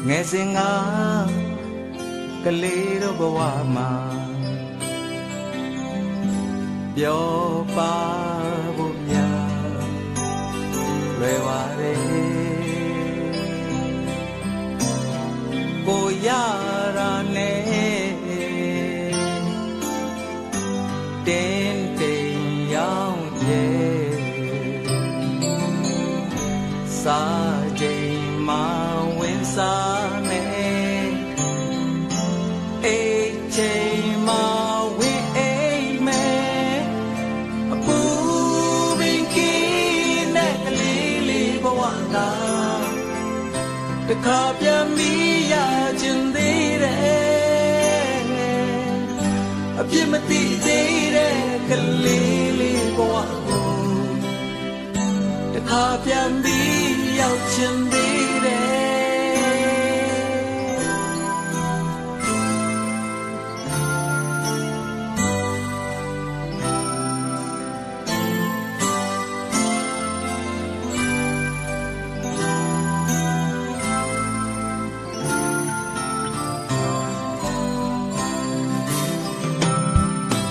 nghe sinh ngã cái lý đâu bao mà yo pa bu nhà về qua đây cô ya ra nè đến tình yêu nhé xa chạy mà quên xa nè ê chạy mà the cup ya mi ya chin de re a pi ma ti de re ka li li ko wa ko the cup ya mi ya chin de re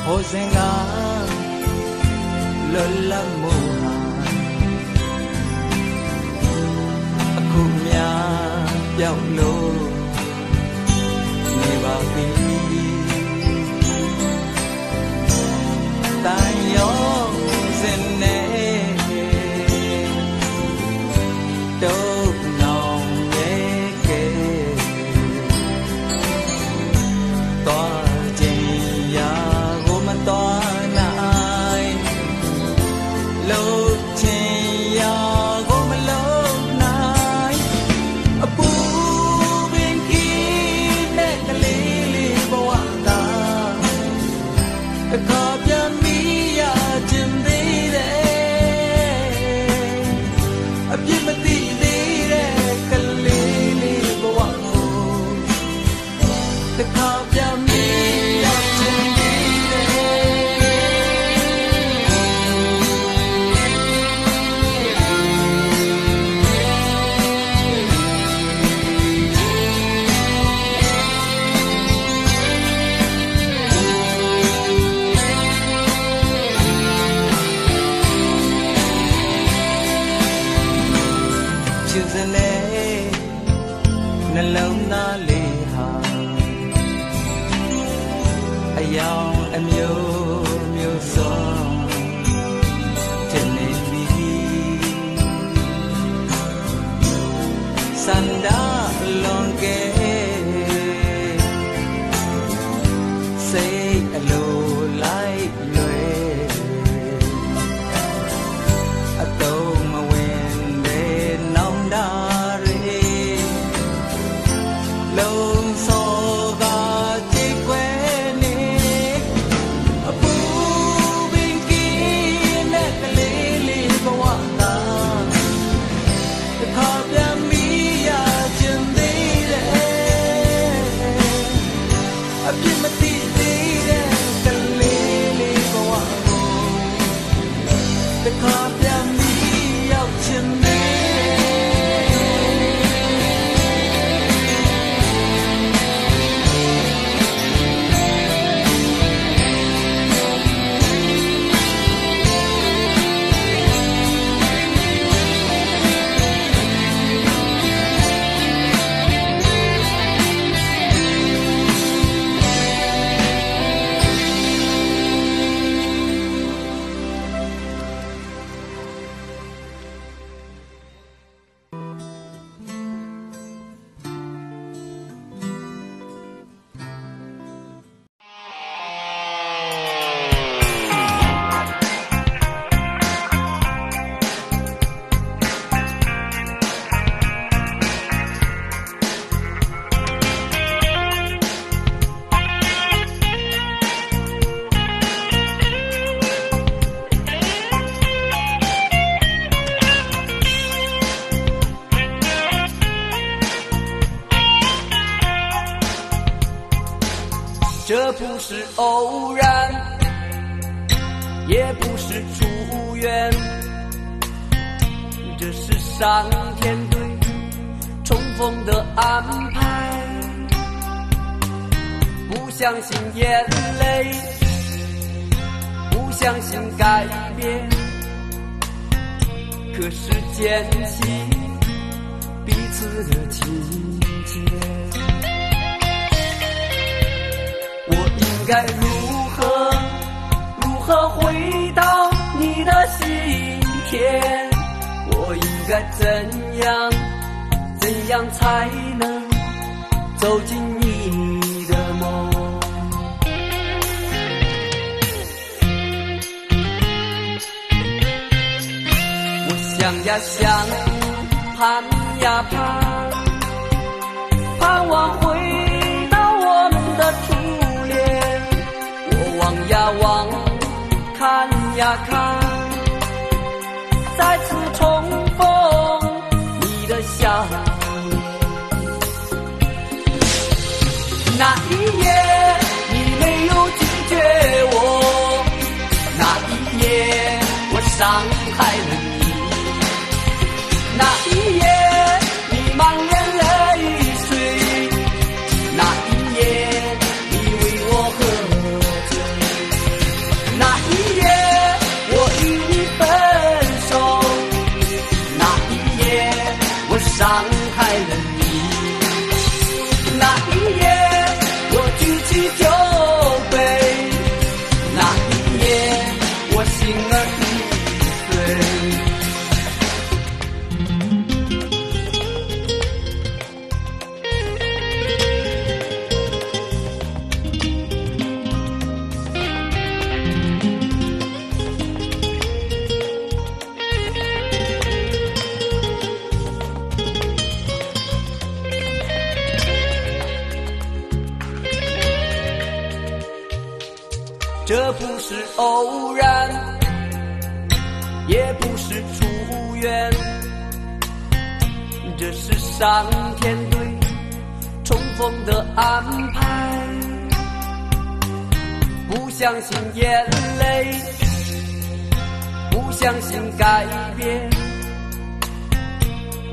Hosenga lola moha aku mya piao lo ne ba pi tan yo zen ne do nong ye ke to这不是偶然，也不是出缘，这是上天对重逢逢的安排，不相信眼泪，不相信改变，可是坚信彼此的情节。我应该如何回到你的心田？我应该怎样才能走进你的梦？我想呀想，盼呀盼望回到我们的初恋。我望呀望，看呀看，再次重逢你的笑脸。那一夜你没有拒绝我，那一夜我伤害了你，那一夜你满脸泪水，那一夜你为我喝醉，那一夜我与你分手，那一夜我伤害了你，那一夜我举起酒杯，那一夜我心儿已碎。这不是偶然，也不是出缘，这是上天对重逢的安排。不相信眼泪，不相信改变，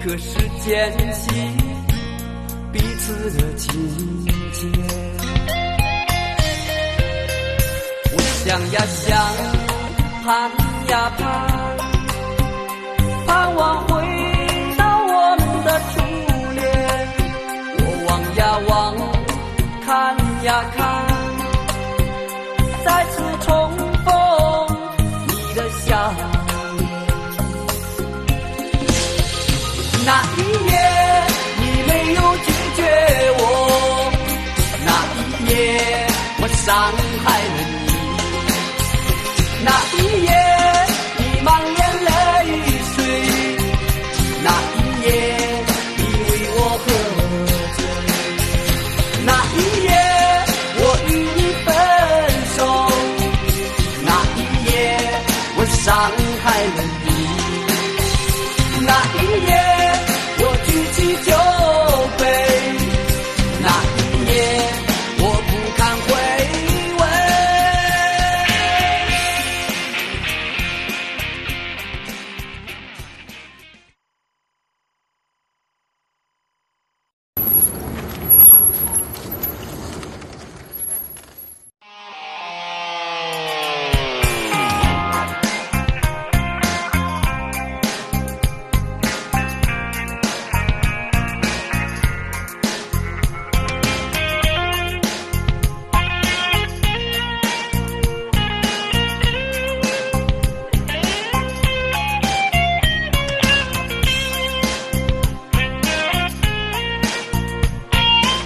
可是坚信彼此的情节。想呀想，盼呀盼望回到我们的初恋。我望呀望，看呀看，再次重逢你的笑脸。那一夜你没有拒绝我，那一夜我伤害了你，那一夜你满脸泪水，那一夜你为我喝醉，那一夜我与你分手，那一夜我伤害了你，那一